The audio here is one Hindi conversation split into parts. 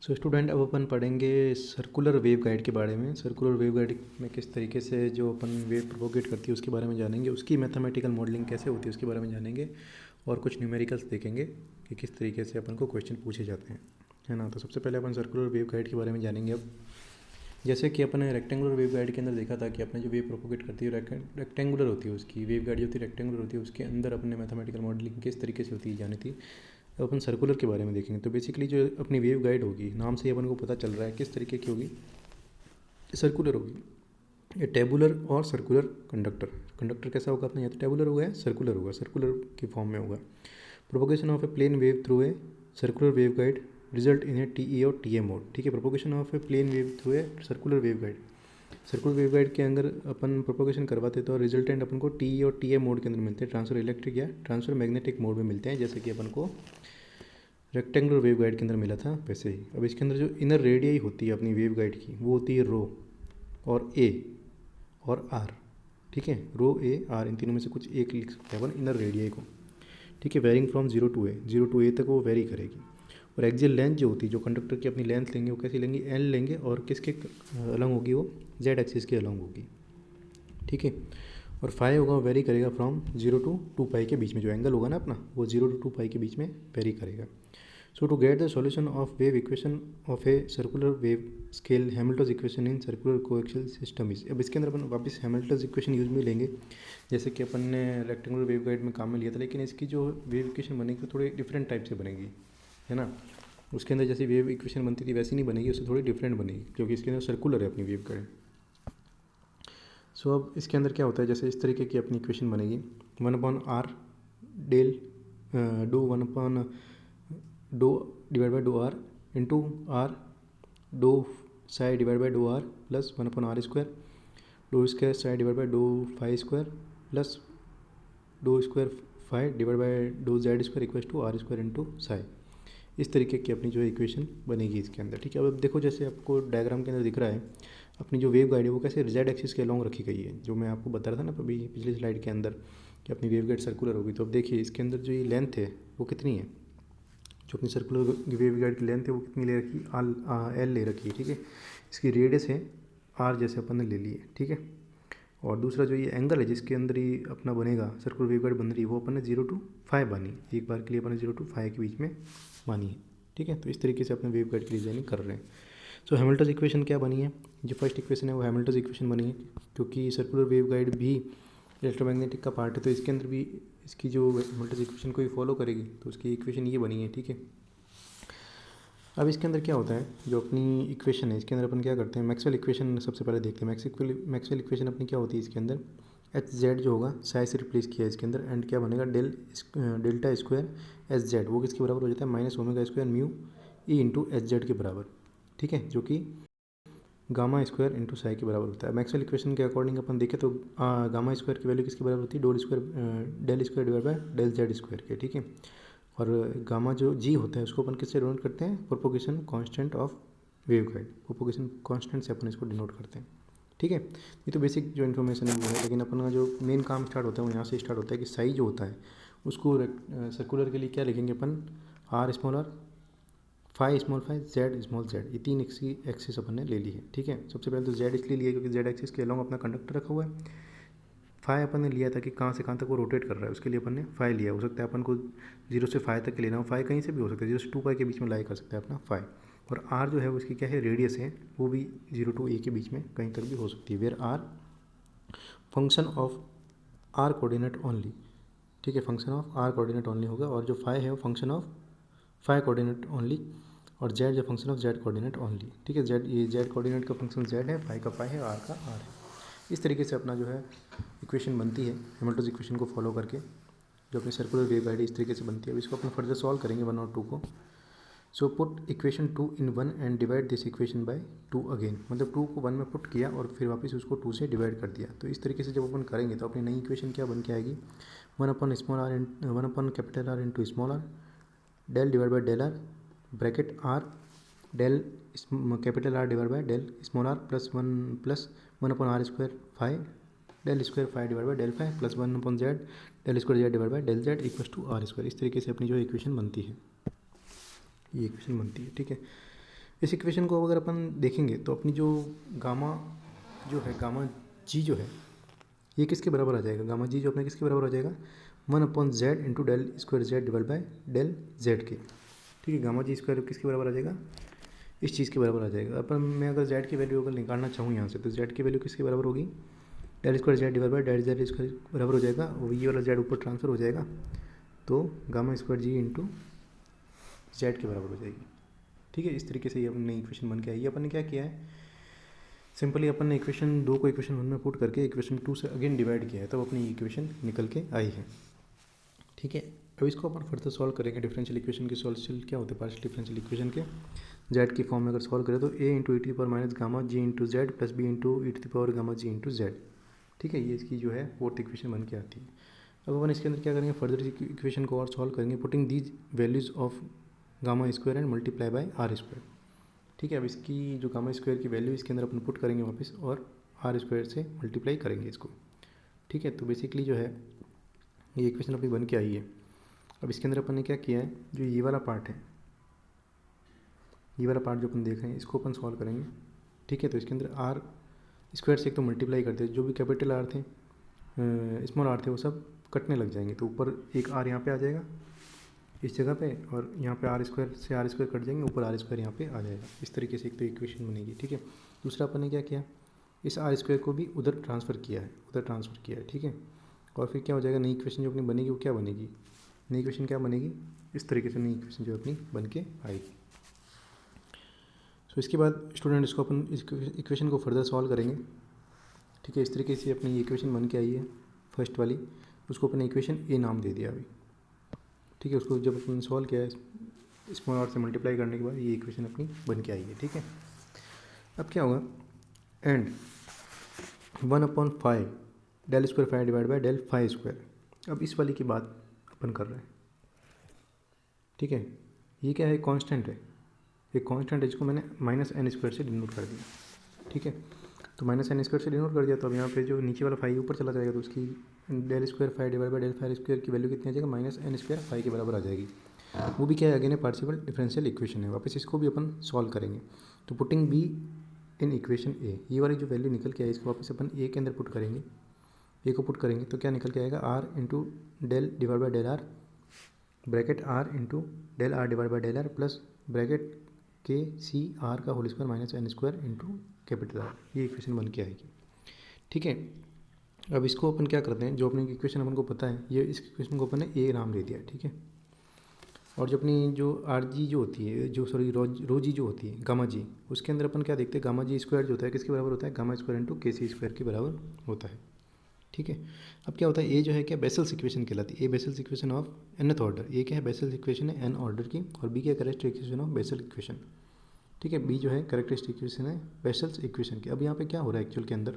सो स्टूडेंट, अब अपन पढ़ेंगे सर्कुलर वेव गाइड के बारे में। सर्कुलर वेव गाइड में किस तरीके से जो अपन वेव प्रोपोगेट करती है उसके बारे में जानेंगे, उसकी मैथमेटिकल मॉडलिंग कैसे होती है उसके बारे में जानेंगे, और कुछ न्यूमेरिकल्स देखेंगे कि किस तरीके से अपन को क्वेश्चन पूछे जाते हैं, है ना। तो सबसे पहले अपन सर्कुलर वेव गाइड के बारे में जानेंगे। अब जैसे कि अपन ने रेक्टेंगुलर वेव गाइड के अंदर देखा था कि अपने जो वेव प्रोपोगेट करती है रेक्टेंगुलर होती है, उसकी वेव गाइड जो होती है रेक्टेंगुलर होती है, उसके अंदर अपने मैथमेटिकल मॉडलिंग किस तरीके से होती है जानी थी। अब अपन सर्कुलर के बारे में देखेंगे। तो बेसिकली जो अपनी वेव गाइड होगी, नाम से ही अपन को पता चल रहा है किस तरीके की होगी, सर्कुलर होगी। ये टेबुलर और सर्कुलर कंडक्टर। कंडक्टर कैसा होगा अपने, या तो टेबुलर होगा या सर्कुलर होगा, सर्कुलर की फॉर्म में होगा। Propagation of a plane wave through a circular wave guide result in a T E और टी ए मोड। ठीक है, propagation of a plane wave through a circular wave guide. Circular wave guide के अंदर अपन प्रोपोगेशन करवाते तो रिजल्टेंट अपन को टी ई और टी ए मोड के अंदर मिलते हैं, ट्रांसफर इलेक्ट्रिक या ट्रांसफर मैग्नेटिक मोड में मिलते हैं, जैसे कि अपन को रेक्टेंगुलर वेव गाइड के अंदर मिला था वैसे ही। अब इसके अंदर जो इनर रेडियई होती है अपनी वेव गाइड की, वो होती है रो और ए और आर। ठीक है, रो ए आर इन तीनों में से कुछ एक लिख सकते हैं अपन इनर रेडियई को। ठीक है, वेरिंग फ्रॉम जीरो टू ए तक वो वेरी करेगी। और एक्सियल लेंथ जो होती है, जो कंडक्टर की अपनी लेंथ लेंगे वो कैसी लेंगे, एल लेंगे, और किसके अलग होगी, वो जेड एक्सिस के अलग होगी। ठीक है, और फाई होगा वो वेरी करेगा फ्रॉम 0 to 2 पाई के बीच में, जो एंगल होगा ना अपना वो 0 to 2 पाई के बीच में वेरी करेगा। So to get the solution of wave equation of a circular wave scale Hamilton equation in circular coaxial system is. अब इसके अंदर अपन वापस हैमिल्टन इक्वेशन यूज में लेंगे, जैसे कि अपन ने रेक्टेंगुलर वेव गाइड में काम में लिया था, लेकिन इसकी जो वेव इक्वेशन बनेगी वो थोड़ी डिफरेंट टाइप से बनेगी, है ना। उसके अंदर जैसी वेव इक्वेशन बनती थी वैसी नहीं बनेगी, उससे थोड़ी डिफरेंट बनेगी, क्योंकि इसके अंदर सर्कुलर है अपनी वेव गाइड। सो अब इसके अंदर क्या होता है, जैसे इस तरीके की अपनी इक्वेशन बनेगी, 1/r del do 1/, do divide by do r into r do psi divide by do r plus 1/r square, do square psi divide by do phi square plus do square phi divide by do z square equal to r square into psi. इस तरीके की अपनी जो इक्वेशन बनेगी इसके अंदर। ठीक है, अब देखो जैसे आपको डायग्राम के अंदर दिख रहा है, अपनी जो वेव गाइड है वो कैसे जेड एक्सिस के अलॉन्ग रखी गई है, जो मैं आपको बता रहा था ना अभी पिछली स्लाइड के अंदर कि अपनी वेव गाइड सर्कुलर होगी। तो अब देखिए इसके अंदर जो ये लेंथ है वो कितनी है, जो अपनी सर्कुलर वेव गाइड की लेंथ है वो कितनी ले रखी है, एल ले रखी है। ठीक है, इसकी रेडियस है आर, जैसे अपन ने ले ली है। ठीक है, और दूसरा जो ये एंगल है जिसके अंदर ही अपना बनेगा सर्कुलर वेव गाइड बन रही है, वो अपन ने 0 to 5 बानी, एक बार के लिए अपन ने 0 to 5 के बीच में मानी है। ठीक है, तो इस तरीके से अपने वेव गाइड की डिजाइनिंग कर रहे हैं। सो हैमिल्टन इक्वेशन क्या बनी है, जो फर्स्ट इक्वेशन है वो हैमिल्टन इक्वेशन बनी है, क्योंकि सर्कुलर वेव गाइड भी इलेक्ट्रोमैग्नेटिक का पार्ट है, तो इसके अंदर भी इसकी जो हैमिल्टन इक्वेशन को ही फॉलो करेगी, तो उसकी इक्वेशन ये बनी है। ठीक है, अब इसके अंदर क्या होता है, जो अपनी इक्वेशन है इसके अंदर अपन क्या करते हैं, मैक्सवेल इक्वेशन सबसे पहले देखते हैं। मैक्सवेल इक्वेशन अपनी क्या होती है, इसके अंदर एच जेड जो होगा साई से रिप्लेस किया है इसके अंदर, एंड क्या बनेगा, डेल्टा स्क्वायर एच जेड, वो किसके बराबर हो जाता है, minus omega square mu E into H Z के बराबर। ठीक है, जो कि गामा स्क्वायर इंटू साई के बराबर होता है। मैक्सवेल इक्वेशन के अकॉर्डिंग अपन देखें तो गामा स्क्वायर की वैल्यू किसके बराबर होती है, del square divide by del z square के। ठीक है, और गामा जो जी होता है उसको अपन किससे डिनोट करते हैं, propagation constant of wave guide, propagation constant से अपन इसको डिनोट करते हैं। ठीक है, ये तो बेसिक जो इन्फॉर्मेशन है वो है, लेकिन अपन का जो मेन काम स्टार्ट होता है वो यहाँ से स्टार्ट होता है कि साई जो होता है उसको सर्कुलर के लिए क्या लिखेंगे अपन, R small R, phi small phi, Z small Z, ये तीन एक्सिस अपन ने ले ली है। ठीक है, सबसे पहले तो जेड इसलिए लिया क्योंकि जेड एक्सिस के अलॉन्ग अपना कंडक्टर रखा हुआ है। फाई अपन ने लिया था कि कहाँ से कहाँ तक वो रोटेट कर रहा है, उसके लिए अपन ने फाई लिया। हो सकता है अपन को 0 से 5 तक के लेना हो, फाई कहीं से भी हो सकता है, 0 से 2 पाई के बीच में लाई कर सकता है अपना फाई। और आर जो है उसकी क्या है, रेडियस है, वो भी 0 to a के बीच में कहीं तक भी हो सकती है, where are function of are coordinate only. ठीक है, function of are coordinate only होगा, और जो फाई है वो function of phi coordinate only, और जेड जो function of Z coordinate only. ठीक है, जेड ये जेड कोऑर्डिनेट का फंक्शन जेड है, फाई का फाई है, आर का आर है। इस तरीके से अपना जो है इक्वेशन बनती है हैमिल्टन इक्वेशन को फॉलो करके, जो अपनी सर्कुलर वेव गाइड इस तरीके से बनती है। अब इसको अपन फर्दर सॉल्व करेंगे 1 और 2 को। So put equation 2 in 1 and divide this equation by 2 again, मतलब 2 को 1 में पुट किया और फिर वापस उसको 2 से डिवाइड कर दिया। तो इस तरीके से जब अपन करेंगे तो अपनी नई इक्वेशन क्या बन के आएगी, 1/R into small r del divide by del r bracket r del capital r divide by del small r plus 1/r square five del square five divide by del five plus 1/z del square z divide by del z equal to r square. इस तरीके से अपनी जो इक्वेशन बनती है, ये इक्वेशन बनती है। ठीक है, इस इक्वेशन को अगर अपन देखेंगे तो अपनी जो गामा जो है, गामा जी जो है, ये किसके बराबर आ जाएगा? गामा जी जो अपने किसके बराबर हो जाएगा? 1/z into del square z divide by del z के। ठीक है, गामा जी स्क्वायर किसके बराबर आ जाएगा? इस चीज़ के बराबर आ जाएगा। अपन मैं अगर जेड की वैल्यू अगर निकालना चाहूँ यहाँ से, तो जेड की वैल्यू किसके बराबर होगी? Del square z divide by del z square बराबर हो जाएगा, और ये वाला जेड ऊपर ट्रांसफर हो जाएगा, तो गामा स्क्वायर जी इंटू जेड के बराबर हो जाएगी। ठीक है, इस तरीके से ये अपन नई इक्वेशन बन के आई है। अपन ने क्या किया है, सिंपली अपन ने इक्वेशन 2 को इक्वेशन 1 में पुट करके इक्वेशन 2 से अगेन डिवाइड किया है, तब अपनी इक्वेशन निकल के आई है। ठीक है, अब इसको अपन फर्दर सॉल्व करेंगे। डिफरेंशियल इक्वेशन के सॉल्यूशन क्या होते हैं? पार्शियल डिफरेंशियल इक्वेशन के जेड की फॉर्म में अगर सॉल्व करें तो A into E to the power minus gamma G into Z plus B into E to the power gamma G into Z. ठीक है, ये इसकी जो है फोर्थ इक्वेशन बन के आती है। अब अपन इसके अंदर क्या करेंगे, फर्दर इक्वेशन को और सॉल्व करेंगे, putting these values of gamma square and multiply by r square. ठीक है, अब इसकी जो गामा स्क्वायर की वैल्यू इसके अंदर अपन पुट करेंगे वापस, और आर स्क्वायर से मल्टीप्लाई करेंगे इसको। ठीक है, तो बेसिकली जो है ये इक्वेशन अपनी बन के आई है। अब इसके अंदर अपन ने क्या किया है, जो ये वाला पार्ट है, ये वाला पार्ट जो अपन देख रहे हैं, इसको अपन सॉल्व करेंगे। ठीक है, तो इसके अंदर आर स्क्वायर से एक तो मल्टीप्लाई करते हैं, जो भी कैपिटल आर थे, स्मॉल आर थे, वो सब कटने लग जाएंगे, तो ऊपर एक आर यहाँ पे आ जाएगा इस जगह पे, और यहाँ पे आर स्क्वायर से आर स्क्वायर कट जाएंगे, ऊपर आर स्क्वायर यहाँ पे आ जाएगा। इस तरीके से एक तो इक्वेशन बनेगी। ठीक है, दूसरा अपन ने क्या किया, इस आर स्क्वायर को भी उधर ट्रांसफ़र किया है, उधर ट्रांसफ़र किया है। ठीक है, और फिर क्या हो जाएगा, नई इक्वेशन जो अपनी बनेगी वो क्या बनेगी, नई इक्वेशन क्या बनेगी, इस तरीके से नई इक्वेशन जो अपनी बन के आएगी। सो इसके बाद स्टूडेंट इसको अपन इस इक्वेशन को फर्दर सॉल्व करेंगे। ठीक है, इस तरीके से अपनी ये इक्वेशन बन के आई है फर्स्ट वाली, उसको अपने इक्वेशन ए नाम दे दिया अभी। ठीक है, उसको जब अपन सॉल्व किया है स्मॉल आर से मल्टीप्लाई करने के बाद ये इक्वेशन अपनी बन के आई है। ठीक है, अब क्या होगा, and 1/5 del square five divide by del five square. अब इस वाली की बात अपन कर रहे हैं। ठीक है, ये क्या है, कांस्टेंट है, एक कांस्टेंट है जिसको मैंने माइनस एन स्क्वायर से डिनोट कर दिया। ठीक है, तो माइनस एन स्क्वायर से डिनोट कर दिया, तो अब यहाँ पे जो नीचे वाला फाइव ऊपर चला जाएगा, तो उसकी del square five divide by del five square की वैल्यू कितनी आ जाएगा, माइनस एन स्क्वायर फाइव के बराबर आ जाएगी। वो भी क्या है, अगेन है पार्शियल डिफरेंशियल इक्वेशन है। वापस इसको भी अपन सॉल्व करेंगे, तो पुटिंग बी इन इक्वेशन ए, ये वाली जो वैल्यू निकल के आई इसको वापस अपन ए के अंदर पुट करेंगे, ए को पुट करेंगे तो क्या निकल के आएगा, r into del divide by del r, bracket r into del r divide by del r, plus bracket के सी आर का whole square minus n square into capital r. ये इक्वेशन बन के आएगी। ठीक है, अब इसको अपन क्या करते हैं, जो अपनी इक्वेशन अपन को पता है, ये इस इक्वेशन को अपन ने ए नाम दे दिया। ठीक है, और जो अपनी जो आर जी जो होती है, जो सॉरी रो जी जो होती है, गामा जी, उसके अंदर अपन क्या देखते हैं, गामा जी स्क्वायर जो होता है किसके बराबर होता है, गामा स्क्वायर इंटू के सी स्क्वायर के बराबर होता है। ठीक है, अब क्या होता है, ए जो है क्या बेसल्स इक्वेशन कहलाती है, A Bessel's equation of nth order. A क्या है, बेसल्स इक्वेशन है एन ऑर्डर की, और बी क्या characteristic equation of Bessel equation. ठीक है, बी जो है करेक्टरिस्टिक इक्वेशन है बेसल्स इक्वेशन की। अब यहाँ पे क्या हो रहा है एक्चुअल के अंदर,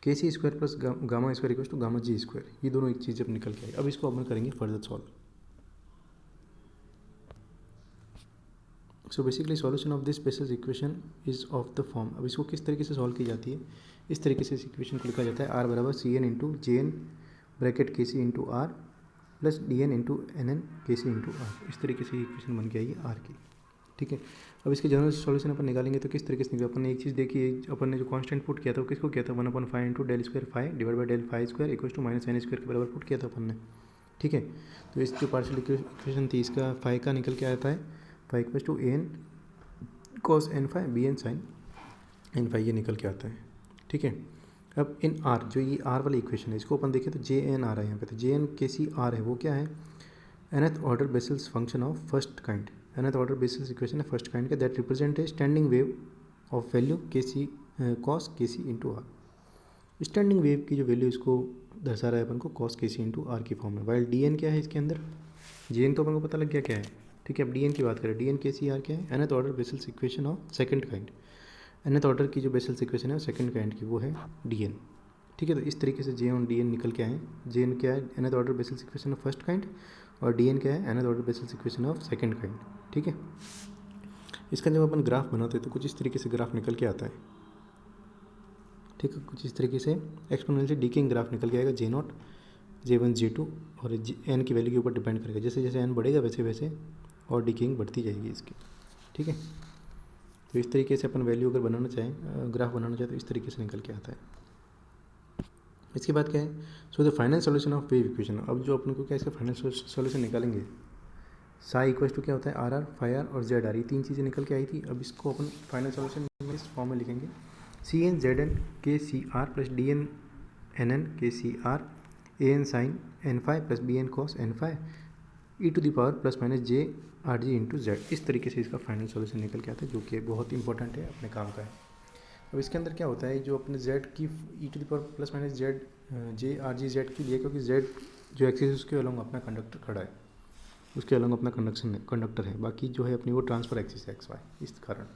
K C square plus gamma square equals to gamma G square, ये दोनों एक चीज़ जब निकल के आई। अब इसको अपन करेंगे further solve. So basically solution of this vessels equation is of the form. अब इसको किस तरीके से सॉल्व की जाती है, इस तरीके से इस इक्वेशन को लिखा जाता है, आर बराबर C N into J N bracket के C into R plus D N into N N के सी इंटू आर। इस तरीके से इक्वेशन बन के आई है आर की। ठीक है, अब इसके जनरल सॉल्यूशन अपन निकालेंगे तो किस तरीके से निकले, अपन ने एक चीज़ देखी, अपन ने जो कांस्टेंट पुट किया था वो किसको किया था, 1/5 into del square five divide by del five square equal to minus n square के बराबर पुट किया था अपन ने। ठीक है, तो इस जो पार्शियल इक्वेशन थी इसका फाइव का निकल के आता है, five equal to A n cos n five B n sine n five, ये निकल के आता है। ठीक है, अब इन आर, जो ये आर वाली इक्वेशन है, इसको अपन देखें तो जे एन आ रहा है यहाँ पे, तो जे एन के सी आर है, वो क्या है, nth order vessels function of first kind, nth order vessels equation है फर्स्ट काइंड का, that represent a standing wave of value के सी कॉस के C into are. Standing wave की जो वैल्यू इसको दर्शा रहा है अपन को कॉस के सी इंटू आर की फॉर्म में, वाइल डी एन क्या है इसके अंदर, जे एन तो अपन को पता लग गया क्या है। ठीक है, अब डी एन की बात करें, डी एन के सी आर क्या है, nth order vessels equation of second kind, nth order की जो बेसल्स इक्वेशन है सेकंड काइंड की, वो है डी एन। ठीक है, तो इस तरीके से जे और डी एन निकल के आए। जे एन क्या है, nth order vessels equation of first kind, और डी एन क्या है, nth order vessels equation of second kind. ठीक है, इसका जब अपन ग्राफ बनाते हैं तो कुछ इस तरीके से ग्राफ निकल के आता है। ठीक है, कुछ इस तरीके से एक्सपोनेंशियल डीकेइंग ग्राफ निकल के आएगा, J not J one J two, और एन की वैल्यू के ऊपर डिपेंड करेगा, जैसे जैसे एन बढ़ेगा वैसे वैसे और डीकेइंग बढ़ती जाएगी इसकी। ठीक है, तो इस तरीके से अपन वैल्यू अगर बनाना चाहें, ग्राफ बनाना चाहें, तो इस तरीके से निकल के आता है। इसके बाद क्या है, so the final solution of wave equation. अब जो अपन को क्या इसका फाइनल सॉल्यूशन निकालेंगे, साई इक्वल टू क्या होता है, आर आर, फाई आर और जेड आर, ये तीन चीज़ें निकल के आई थी। अब इसको अपन फाइनल सॉल्यूशन में इस फॉर्म में लिखेंगे, सी एन जेड एन के सी R plus D N N N के सी R A N sine N phi plus B N cos N phi E to the power plus minus J R G into Z. इस तरीके से इसका फाइनल सॉल्यूशन निकल के आता है, जो कि बहुत इंपॉर्टेंट है, अपने काम का है। अब इसके अंदर क्या होता है, जो अपने जेड की E to the power plus minus Z J R G Z की लिए, क्योंकि जेड जो एक्सिस उसके अलॉन्ग अपना कंडक्टर खड़ा है, उसके अलॉन्ग अपना कंडक्टर है, बाकी जो है अपनी वो ट्रांसफर एक्सिस है एक्स वाई, इस कारण।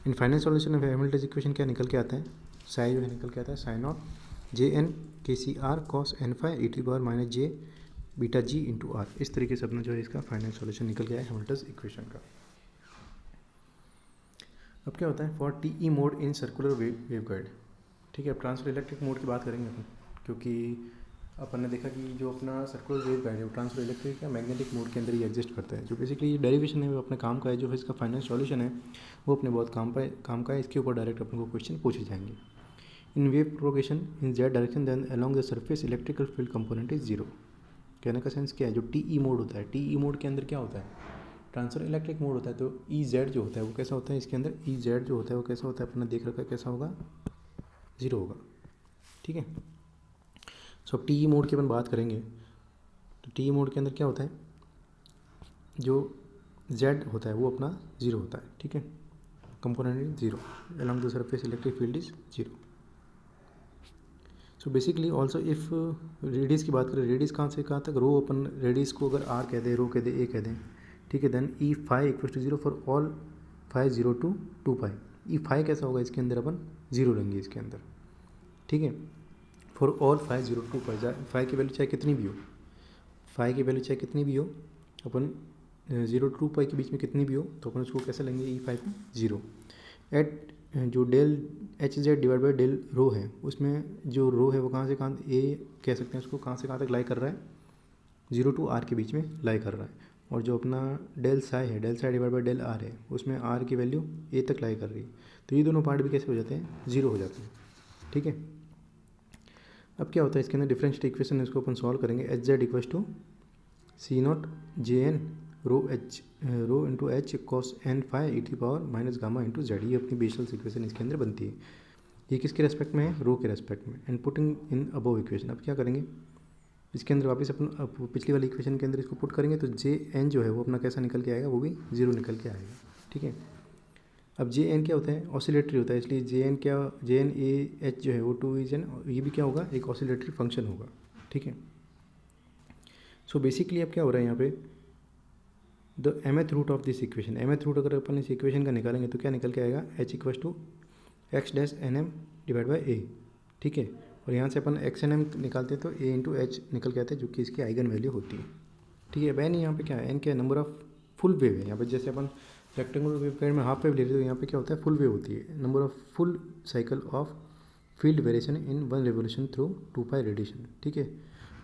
In final solution of Hamilton equation क्या निकल के आता है, साई जो है निकल के आता है साइन ऑफ जे एन के सी r cos N phi E to the power minus j beta g into r. इस तरीके से अपना जो है इसका फाइनल सॉल्यूशन निकल गया है हैमिल्टन इक्वेशन का। अब क्या होता है, for T E mode in circular wave guide. ठीक है, अब ट्रांसफर इलेक्ट्रिक मोड की बात करेंगे अपन, क्योंकि अपन ने देखा कि जो अपना सर्कुलर वेव गाइड है वो ट्रांसफर इलेक्ट्रिक या मैग्नेटिक मोड के अंदर ही एग्जिस्ट करता है। जो बेसिकली डेरिवेशन है वो अपने काम का है, जो इसका फाइनल सॉल्यूशन है वो अपने बहुत काम का है। इसके ऊपर डायरेक्ट अपन को क्वेश्चन पूछे जाएंगे। In wave propagation in Z direction then along the surface electrical field component is zero. कहने का सेंस क्या है, जो टी ई मोड होता है, टी ई मोड के अंदर क्या होता है, ट्रांसफर इलेक्ट्रिक मोड होता है। तो ई जेड जो होता है वो कैसा होता है, इसके अंदर ई जेड जो होता है वो कैसा होता है, अपने देख रखा है कैसा होगा, जीरो होगा। ठीक है, सो अब टी ई मोड की अपन बात करेंगे, तो टी ई मोड के अंदर क्या होता है, जो जेड होता है वो अपना जीरो होता है। ठीक है, component is zero along the surface electric field is zero. So basically also if radius की बात करें, रेडियस कहाँ से कहाँ तक, रो, अपन रेडियस को अगर आर कह दें, रो कह दें, ए कह दें, ठीक है, then E phi equal to zero for all phi zero to two pi. E phi कैसा होगा, इसके अंदर अपन जीरो लेंगे इसके अंदर। ठीक है, for all phi zero to pi, phi की वैल्यू चाहे कितनी भी हो, फाई की वैल्यू चाहे कितनी भी हो, अपन जीरो टू पाई के बीच में कितनी भी हो, तो अपन उसको कैसे लेंगे, ई फाई को जीरो। एट जो del H z divide by del rho है, उसमें जो रो है वो कहाँ से कहाँ, ए कह सकते हैं उसको, कहाँ से कहाँ तक लाई कर रहा है, जीरो टू आर के बीच में लाई कर रहा है। और जो अपना डेल साई है, del psi divide by del r है, उसमें आर की वैल्यू ए तक लाई कर रही है। तो ये दोनों पार्ट भी कैसे हो जाते हैं, जीरो हो जाते हैं। ठीक है, अब क्या होता है इसके अंदर डिफरेंशियल इक्वेशन, इसको अपन सॉल्व करेंगे। H z equal to C not J N rho into H cos N phi e T power minus gamma into z. ये अपनी बेशल इक्वेशन इसके अंदर बनती है। ये किसके रेस्पेक्ट में है, रो के रेस्पेक्ट में। And putting in above equation, अब क्या करेंगे, इसके अंदर वापस अपन पिछली वाली इक्वेशन के अंदर इसको पुट करेंगे, तो जे एन जो है वो अपना कैसा निकल के आएगा, वो भी जीरो निकल के आएगा। ठीक है, अब जे एन क्या होता है, ऑसिलेटरी होता है, इसलिए जे एन क्या, जे एन ए एच जो है वो टू इज एन, ये भी क्या होगा, एक ऑसिलेटरी फंक्शन होगा। ठीक है, सो बेसिकली अब क्या हो रहा है यहाँ पे, the mth root of this equation, mth root अगर अपन इस इक्वेशन का निकालेंगे तो क्या निकल के आएगा, h equal to X dash N M divide by A. ठीक है, और यहाँ से अपन एक्स एन एम निकालते हैं तो ए इंटू एच निकल के आता है, जो कि इसकी आइगन वैल्यू होती है। ठीक है, वैन यहाँ पे क्या है, एन क्या है, नंबर ऑफ फुल वेव है। यहाँ पे जैसे अपन रेक्टेंगुलर वेव गाइड में हाफ वेव ले रहे हैं, तो यहाँ पे क्या होता है, फुल वेव होती है। Number of full cycle of field variation in one revolution through two pi radiation. ठीक है,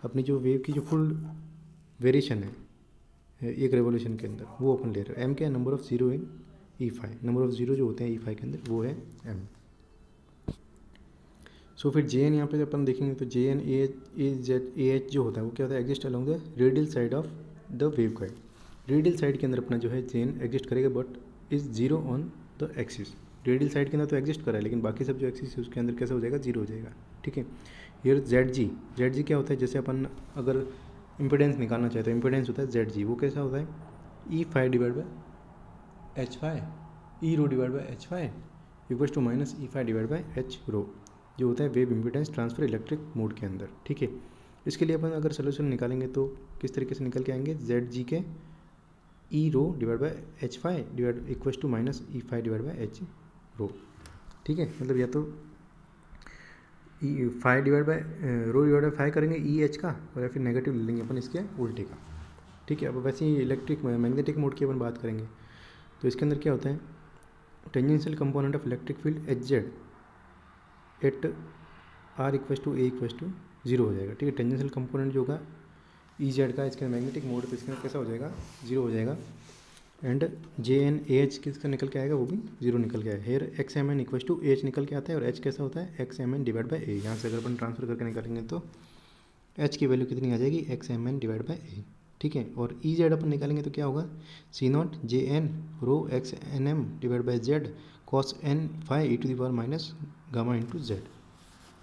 अपनी जो वेव की जो फुल वेरिएशन है एक रेवोल्यूशन के अंदर, वो अपन ले रहे हैं। एम क्या है, number of zero in E phi, number of zero जो होते हैं ई फाई के अंदर वो है एम। सो फिर जे एन यहाँ पे अपन देखेंगे तो J N A z A H जो होता है वो क्या होता है, exist along the radial side of the wave guide. Radial side के अंदर अपना जो है जे एन एग्जिस्ट करेगा, but is zero on the axis. Radial side के अंदर तो एग्जिस्ट करा है, लेकिन बाकी सब जो एक्सिस है उसके अंदर कैसा हो जाएगा, जीरो हो जाएगा। ठीक है, हियर जेड जी क्या होता है, जैसे अपन अगर इम्पिडेंस निकालना चाहे तो इम्पिडेंस होता है जेड जी, वो कैसा होता है, E phi divide by H phi, E rho divide by H phi equals to minus E phi divide by H rho, जो होता है wave impedance transfer electric mode के अंदर। ठीक है, इसके लिए अपन अगर सोल्यूशन निकालेंगे तो किस तरीके से निकल के आएंगे, जेड जी के E rho divide by H phi divide equals to minus E phi divide by H rho. ठीक है, मतलब या तो E phi divide by rho divide by phi करेंगे ई एच का, और या फिर नेगेटिव ले लेंगे अपन इसके उल्टे का। ठीक है, अब वैसे ही इलेक्ट्रिक मैग्नेटिक मोड की अपन बात करेंगे तो इसके अंदर क्या होता है, tangential component of electric field H Z at R equals to A equals to zero हो जाएगा। ठीक है, टेंजेंशियल कंपोनेंट जो होगा ई जेड का, इसके मैग्नेटिक मोड, तो इसके अंदर कैसा हो जाएगा, जीरो हो जाएगा। And J N A H किसका निकल के आएगा, वो भी जीरो निकल के आएगा। Here X M N equal to A H निकल के आता है, और एच कैसा होता है, X M N divide by A. यहाँ से अगर अपन ट्रांसफर करके निकालेंगे तो एच की वैल्यू कितनी आ जाएगी, X M N divide by A, ठीक है। और ई जेड अपन निकालेंगे तो क्या होगा, C not J N rho X N M divide by Z cos N phi E to the power minus gamma into Z,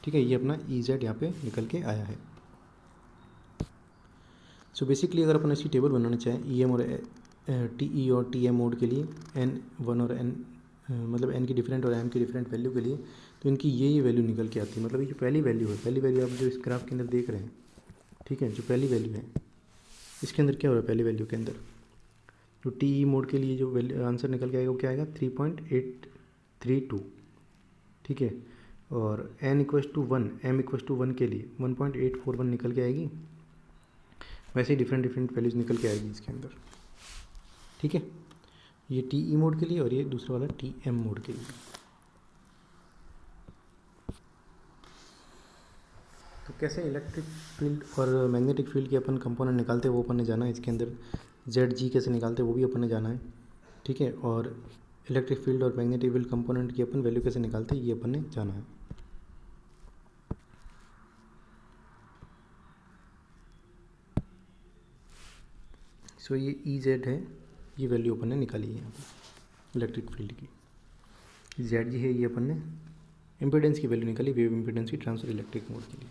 ठीक है। ये अपना ई जेड यहाँ पे निकल के आया है। सो बेसिकली अगर अपन इसकी टेबल बनाना चाहें ई एम और टी ई और टी एम मोड के लिए, एन वन और एन मतलब एन की डिफरेंट और एम की डिफरेंट वैल्यू के लिए, तो इनकी ये वैल्यू निकल के आती है। मतलब ये जो पहली वैल्यू है, पहली वैल्यू आप जो इस ग्राफ के अंदर देख रहे हैं, ठीक है, जो पहली वैल्यू है इसके अंदर क्या हो रहा है, पहली वैल्यू के अंदर जो टी ई मोड के लिए जो वैल्यू आंसर निकल के आएगा वो क्या आएगा, 3.832, ठीक है। और N equals to one, M equals to one के लिए 1.841 निकल के आएगी। वैसे ही डिफरेंट डिफरेंट वैल्यूज निकल के आएगी इसके अंदर, ठीक है। ये टी ई मोड के लिए और ये दूसरा वाला टी एम मोड के लिए। तो कैसे इलेक्ट्रिक फील्ड और मैग्नेटिक फील्ड के अपन कंपोनेंट निकालते हैं वो अपन ने जाना है। इसके अंदर जेड जी कैसे निकालते हैं वो भी अपन ने जाना है, ठीक है। और इलेक्ट्रिक फील्ड और मैग्नेटिक फील्ड कंपोनेंट की अपन वैल्यू कैसे निकालते हैं ये अपन ने जाना है। सो ये ई जेड है, ये वैल्यू अपन ने निकाली है यहाँ पर इलेक्ट्रिक फील्ड की। जेड जी है, ये अपन ने इम्पीडेंस की वैल्यू निकाली, वेव इम्पीडेंस की ट्रांसफर इलेक्ट्रिक मोड के लिए।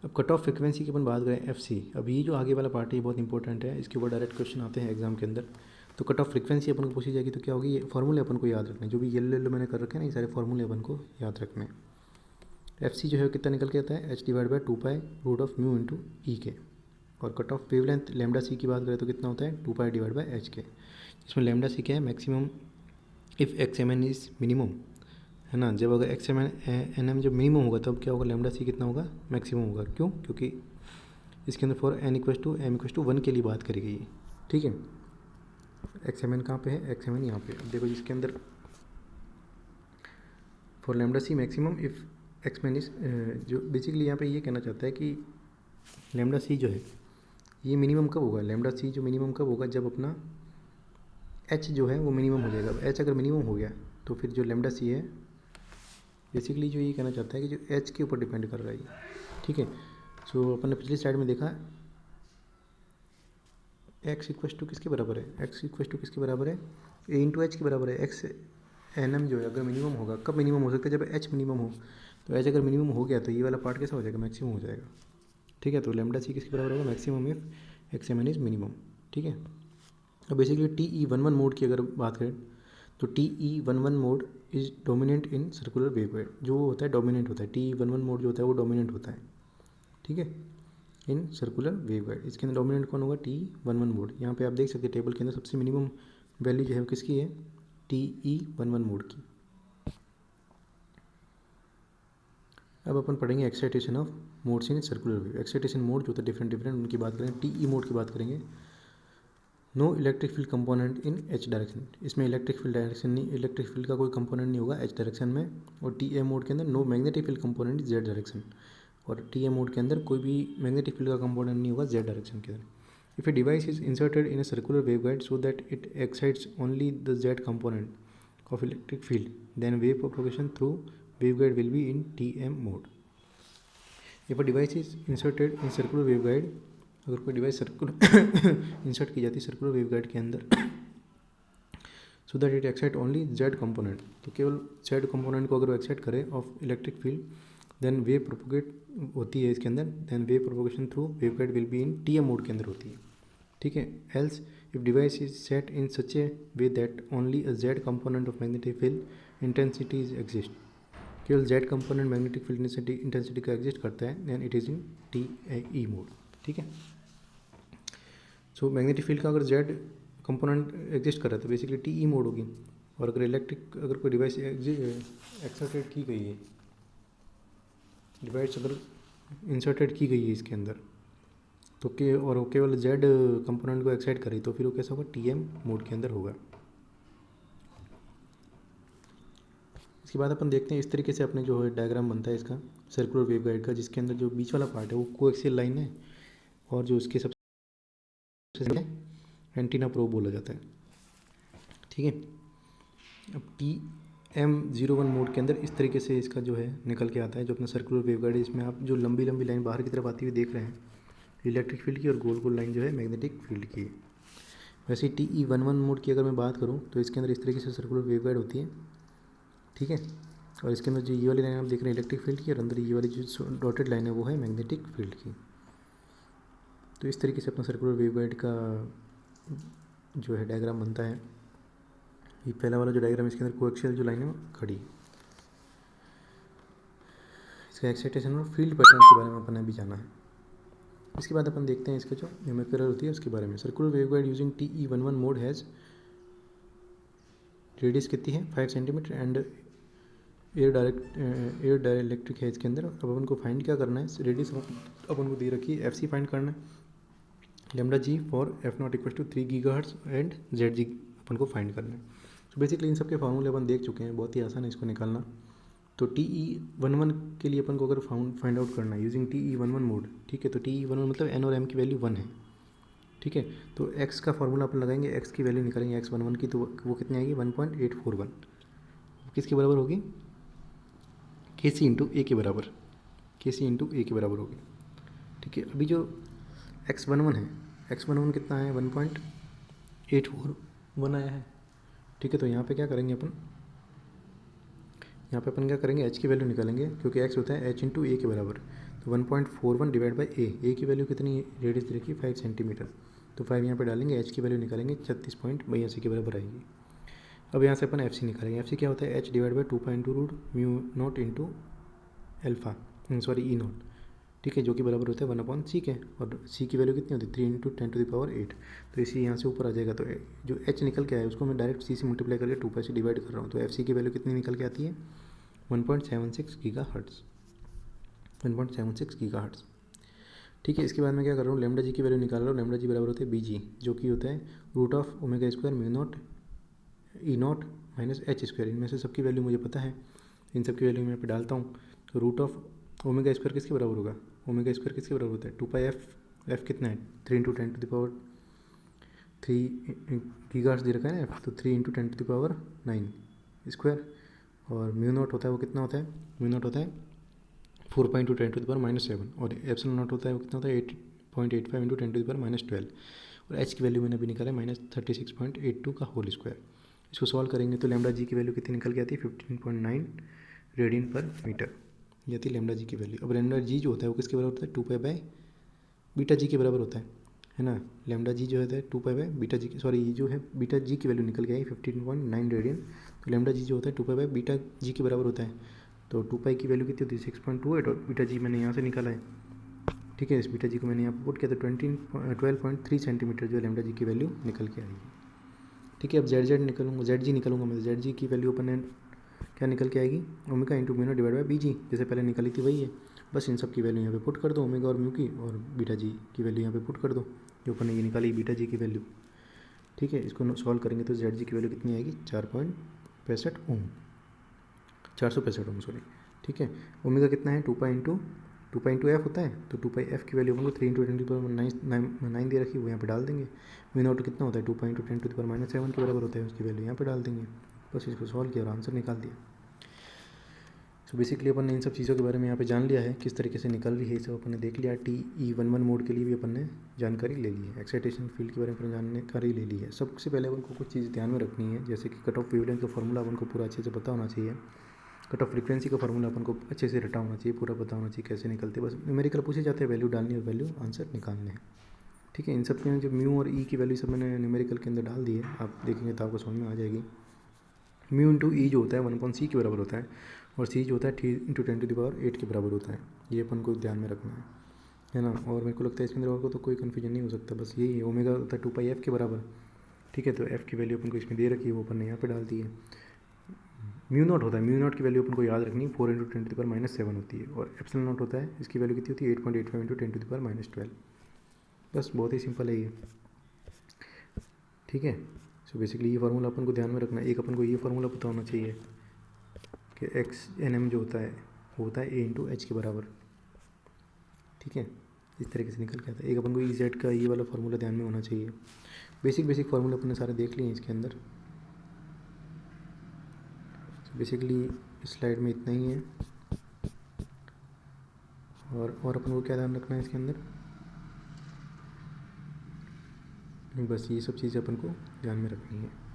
अब कट ऑफ फ्रिक्वेंसी की अपन बात करें एफ सी। अब ये जो आगे वाला पार्ट है ये बहुत इंपॉर्टेंट है, इसके ऊपर डायरेक्ट क्वेश्चन आते हैं एग्जाम के अंदर। तो कट ऑफ फ्रिक्वेंसी अपन को पूछी जाएगी तो क्या होगी, ये फॉर्मूले अपन को याद रखने, जो भी येलो येलो मैंने कर रखे हैं ना, ये सारे फॉर्मूले अपन को याद रखने। एफ सी जो है कितना निकल के आता है, H divide by 2 pi root of mu into E के। और cut off wavelength lambda C की बात करें तो कितना होता है, 2 पाई डिवाइड बाई एच के। इसमें लेमडा सी क्या है, maximum if X M N is minimum, है ना। जब अगर एक्स एम एन एम जब मिनिमम होगा तब क्या होगा, लेमडा सी कितना होगा, मैक्सिमम होगा। क्यों, क्योंकि इसके अंदर for N equals to M equals to 1 के लिए बात करी गई है, ठीक है। एक्स एम एन कहाँ पे है, एक्स एम एन यहाँ पे। अब देखो इसके अंदर for lambda C maximum if X man is, जो बेसिकली यहाँ पे ये कहना चाहता है कि लेमडा सी जो है ये मिनिमम कब होगा, लेमडा सी जो मिनिमम कब होगा, जब अपना एच जो है वो मिनिमम हो जाएगा। अब एच अगर मिनिमम हो गया तो फिर जो लेमडा सी है बेसिकली जो ये कहना चाहता है कि जो एच के ऊपर डिपेंड कर रहा है ये, ठीक है। सो अपन ने पिछली स्लाइड में देखा एक्स इक्वस टू किसके बराबर है, एक्स इक्वस टू किसके बराबर है, ए इंटू एच के बराबर है। एक्स एन एम जो है अगर मिनिमम होगा, कब मिनिमम हो सकता है, जब एच मिनिमम हो। तो एच अगर मिनिमम हो गया तो ये वाला पार्ट कैसा हो जाएगा, मैक्सिमम हो जाएगा, ठीक है। तो लेमडा सी किसके बराबर होगा, maximum if X M N is minimum, ठीक है। अब basically T E one one mode की अगर बात करें तो T E one one mode is dominant in circular waveguide. जो होता है डोमिनेंट होता है, टी वन वन मोड जो होता है वो डोमिनेंट होता है, ठीक है, इन सर्कुलर वेवगाइड। इसके अंदर डोमिनेंट कौन होगा, टी वन वन मोड। यहाँ पे आप देख सकते हैं टेबल के अंदर सबसे मिनिमम वैल्यू जो है वो किसकी है, T E one one mode की। अब अपन पढ़ेंगे excitation of modes in circular wave. Excitation mode जो होता है डिफरेंट डिफरेंट उनकी बात करें, टी ई मोड की बात करेंगे। No electric field component in H direction, इसमें इलेक्ट्रिक फील्ड डायरेक्शन नहीं, इलेक्ट्रिक फील्ड का कोई कंपोनेंट नहीं होगा एच डायरेक्शन में। और टी एम मोड के अंदर no magnetic field component Z direction, और टी एम मोड के अंदर कोई भी मैग्नेटिक फील्ड का कंपोनेंट नहीं होगा जेड डायरेक्शन के अंदर। If a device is inserted in a circular waveguide so that it excites only the Z component of electric field, then wave propagation through waveguide will be in T M mode. If a device is inserted in circular waveguide, अगर कोई डिवाइस सर्कुलर इंसर्ट की जाती है सर्कुलर वेवगाइड के अंदर so that it excite only Z component, तो केवल जेड कंपोनेंट को अगर वो एक्साइट करे of electric field, then wave propagate होती है इसके अंदर, then wave propagation through waveguide will be in T M mode के अंदर होती है, ठीक है। Else if device is set in such a way that only a Z component of magnetic field intensities exist, केवल Z component magnetic field intensity का एग्जिस्ट करता है, then it is in T E mode, ठीक है। सो मैग्नेटिक फील्ड का अगर जेड कंपोनेंट एग्जिस्ट कर रहा है तो बेसिकली टी ई मोड होगी। और अगर इलेक्ट्रिक अगर कोई डिवाइस एक्सर्टेड की गई है, डिवाइस अगर इंसर्टेड की गई है इसके अंदर तो और वो केवल जेड कंपोनेंट को एक्साइट करे तो फिर वो कैसा होगा, टी एम मोड के अंदर होगा। इसके बाद अपन देखते हैं इस तरीके से अपने जो है डायग्राम बनता है इसका सर्कुलर वेवगाइड का, जिसके अंदर जो बीच वाला पार्ट है वो कोएक्सियल लाइन है और जो उसके सबसे एंटीना प्रोब बोला जाता है। ठीक है, अब TM01 मोड के अंदर इस तरीके से इसका जो है निकल के आता है, जो अपना सर्कुलर वेवगाइड है। इसमें आप जो लंबी लंबी लाइन बाहर की तरफ आती हुई देख रहे हैं इलेक्ट्रिक फील्ड की, और गोल गोल लाइन जो है मैग्नेटिक फील्ड की। वैसे TE11 मोड की अगर मैं बात करूँ तो इसके अंदर इस तरीके से सर्कुलर वेवगाइड होती है। ठीक है, और इसके अंदर जो ये वाली लाइन आप देख रहे हैं इलेक्ट्रिक फील्ड की, और अंदर ये वाली जो डॉटेड लाइन है वो है मैग्नेटिक फील्ड की। तो इस तरीके से अपना सर्कुलर वेवगाइड का जो है डायग्राम बनता है। ये पहला वाला जो डायग्राम इसके अंदर कोएक्सियल जो लाइन है वो खड़ी है। इसका एक्साइटेशन और फील्ड पैटर्न के बारे में अपन ने अभी जाना है। इसके बाद अपन देखते हैं इसका जो न्यूमेरिकल होती है उसके बारे में। Circular waveguide using TE11 mode has radius कितनी है 5 centimetre and air direct electric है इसके अंदर। अब अपन को फाइंड क्या करना है, रेडियस अपन को दे रखी है, FC फाइंड करना है, lambda G for F0 equal to 3 gigahertz and ZG अपन को फाइंड करना है। तो बेसिकली इन सब के फार्मूले अपन देख चुके हैं, बहुत ही आसान है इसको निकालना। तो TE11 के लिए अपन को अगर फाइंड आउट करना है यूजिंग TE11 मोड, ठीक है, तो TE11 मतलब N और M की वैल्यू 1 है। ठीक है, तो x का फार्मूला अपन लगाएंगे, x की वैल्यू निकालेंगे x11 की, तो वो कितनी आएगी 1.841, किसके बराबर होगी KC इंटू ए के बराबर, KC इंटू ए के बराबर होगी। ठीक है, अभी जो x11 है, x11 कितना है 1.841 आया है। ठीक है, तो यहाँ पे क्या करेंगे अपन, यहाँ पे अपन क्या करेंगे h की वैल्यू निकालेंगे, क्योंकि x होता है h इंटू ए के बराबर। तो 1.41 डिवाइड बाई ए की वैल्यू कितनी रेडियस दे रखी 5 सेंटीमीटर, तो 5 यहाँ पे डालेंगे, h की वैल्यू निकालेंगे 36.82 के बराबर आएगी। अब यहाँ से अपन FC निकालेंगे, FC क्या होता है h divide by 2 pi into root mu naught into alpha, sorry E naught. ठीक है, जो कि बराबर होता है 1/c के, और c की वैल्यू कितनी होती है 3 इंटू 10⁸। तो इसी यहाँ से ऊपर आ जाएगा, तो जो h निकल के आया उसको मैं डायरेक्ट c से मल्टीप्लाई करके 2 पाई से डिवाइड कर रहा हूँ। तो FC की वैल्यू कितनी निकल के आती है 1.76 गीगाहर्ट्ज़, 1.76 गीगाहर्ट्ज़। ठीक है, इसके बाद मैं क्या कर रहा हूँ, लेमडा जी की वैल्यू निकाल रहा हूँ। लेमडा जी बराबर होता है BG, जो कि होता है root of omega square mu naught E naught minus H square. इनमें से सबकी वैल्यू मुझे पता है, इन सब की वैल्यू मैं यहाँ पे डालता हूँ। तो रूट ऑफ ओमेगा स्क्वायर किसके बराबर होगा, ओमेगा स्क्वायर किसके बराबर होता है 2 पाई f कितना है 3 इंटू 10⁻³ गीगाहर्ट्ज़ दे रखा है ना, तो 3 इंटू 10⁻⁹ स्क्वायर, और म्यू नॉट होता है वो कितना होता है, म्यू नॉट होता है 4.2 10⁻⁷, और एप्सिलॉन नॉट होता है वो कितना होता है 8.85 इंटू 10⁻12, और h की वैल्यू मैंने अभी निकाला -36.82 का होल स्क्वायर। इसको सॉल्व करेंगे तो लेमडा जी की वैल्यू कितनी निकल के आती है 15.9 रेडियन पर मीटर, ये थी लेमडा जी की वैल्यू। अब लेमडा जी जो होता है वो किसके बराबर होता है 2 पाई बाय बीटा जी के बराबर होता है ना। लेमडा जी जो होता है 2 pi by beta G, sorry ये जो है बीटा जी की वैल्यू निकल के आई 15.9 रेडियन। तो लेमडा जी जो होता है 2 पाई बाय बीटा जी के बराबर होता है। तो 2 पाई की वैल्यू कितनी होती है 6.28, और बीटा जी मैंने यहाँ से निकाला है। ठीक है, इस बीटा जी को मैंने यहाँ पर पुट किया, तो 12.3 सेंटीमीटर जो लेमडा जी की वैल्यू निकल के आएगी। ठीक है, अब जेड निकालूंगा, जेड जी निकालूंगा मैं, जेड जी की वैल्यू अपन ने क्या निकल के आएगी omega into mu naught divide by BG, जैसे पहले निकली थी वही है। बस इन सब की वैल्यू यहाँ पे पुट कर दो, ओमेगा और म्यू की, और बीटा जी की वैल्यू यहाँ पे पुट कर दो, जो अपन ने ये निकाली बीटा जी की वैल्यू। ठीक है, इसको सॉल्व करेंगे तो जेड जी की वैल्यू कितनी आएगी 4.65 ओम, 465 ओम सॉरी। ठीक है, ओमेगा कितना है 2 पाई इंटू एफ होता है, तो 2 पाई एफ की वैल्यू अपन को 3 इंटू 10⁻9 दे रखी है, वो यहाँ पे डाल देंगे। म्यू नॉट कितना होता है 2 पाई इंटू 10⁻⁷ के बराबर होता है, उसकी वैल्यू यहाँ पे डाल देंगे। बस इसको सॉल्व किया और आंसर निकाल दिया। सो बेसिकली अपन ने इन सब चीज़ों के बारे में यहाँ पे जान लिया है, किस तरीके से निकल रही है, सब अपन ने देख लिया। TE11 मोड के लिए भी अपन ने जानकारी ले ली है, एक्साइटेशन फील्ड के बारे में जानकारी ले ली है। सबसे पहले अपन को कुछ चीज़ ध्यान में रखनी है, जैसे कि कट ऑफ वेवलेंथ का फॉर्मूला अपन को पूरा अच्छे से पता होना चाहिए, कट ऑफ फ्रीक्वेंसी का फॉर्मूला अपन को अच्छे से रटा होना चाहिए, पूरा पता होना चाहिए कैसे निकलते। बस न्यूमेरिकल पूछे जाते हैं, वैल्यू डालनी और वैल्यू आंसर निकालने हैं। ठीक है, इन सब के जो म्यू और ई की वैल्यू सब मैंने न्यूमेरिकल के अंदर डाल दी है, आप देखेंगे तो आपको समझ में आ जाएगी। म्यू इंटू ई जो होता है 1/c के बराबर होता है, और सी जो होता है 3 इंटू 10⁸ के बराबर होता है। ये अपन को ध्यान में रखना है ना। और मेरे को लगता है इसके अंदर और को तो कोई कन्फ्यूजन नहीं हो सकता, बस यही है। ओमेगा होता है 2 पाई एफ के बराबर। ठीक है, तो एफ़ की वैल्यू अपन को इसमें दे रखी है, वो अपन ने यहाँ पे डाल दी है। म्यू नॉट होता है, म्यू नॉट की वैल्यू अपन को याद रखनी 4 इंटू 10⁻⁷ होती है, और एप्सिलॉन नॉट होता है, इसकी वैल्यू कितनी होती है 8.85 इंटू 10⁻12। बस बहुत ही सिंपल है ये। ठीक है, सो बेसिकली ये फार्मूला अपन को ध्यान में रखना है। एक अपन को ये फार्मूला पता होना चाहिए कि XNM जो होता है वो होता है A इंटू एच के बराबर। ठीक है, इस तरीके से निकल के आता है। एक अपन को EZ का ये वाला फार्मूला ध्यान में होना चाहिए, बेसिक बेसिक फार्मूले अपने सारे देख लिए हैं इसके अंदर। बेसिकली इस स्लाइड में इतना ही है। और अपन को क्या ध्यान रखना है इसके अंदर, बस ये सब चीज़ें अपन को ध्यान में रखनी है।